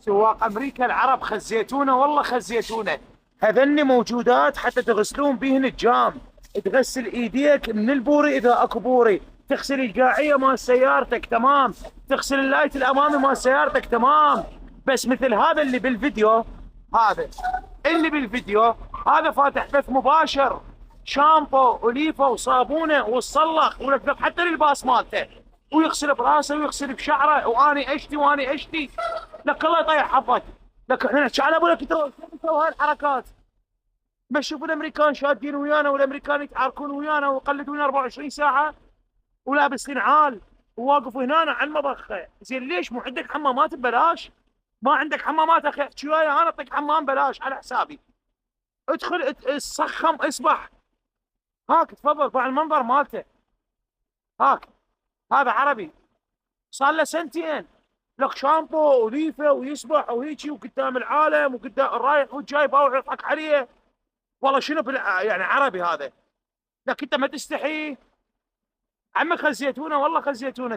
سواق امريكا العرب خزيتونا، والله خزيتونا. هذني موجودات حتى تغسلون بيهن الجام. تغسل ايديك من البوري اذا اكو بوري، تغسل القاعيه مال سيارتك تمام، تغسل اللايت الامامي مال سيارتك تمام. بس مثل هذا اللي بالفيديو، هذا اللي بالفيديو هذا فاتح بث مباشر، شامبو وليفه وصابونه وتصلخ ولفلف حتى الباس مالته، ويغسل براسه ويغسل بشعره، واني اشتي واني اشتي. لك الله يطيح حظك. لك احنا نحكي على ابوك ترى هاي الحركات. ما تشوف الامريكان شادين ويانا، والامريكان يتعاركون ويانا ويقلدون 24 ساعه ولابس نعال وواقف هنا على المضخه. زين ليش مو عندك حمامات ببلاش؟ ما عندك حمامات اخي احكي وياي انا اعطيك حمام بلاش على حسابي. ادخل سخم اسبح. هاك تفضل طلع المنظر مالته. هاك هذا عربي صار له سنتين، لك شامبو وليفه ويسبح وهيجي وقدام العالم وقدام رايح والجاي باوع يضحك عليه. والله شنو يعني عربي هذا. لك انت ما تستحي؟ عمك خزيتونا، والله خزيتونا.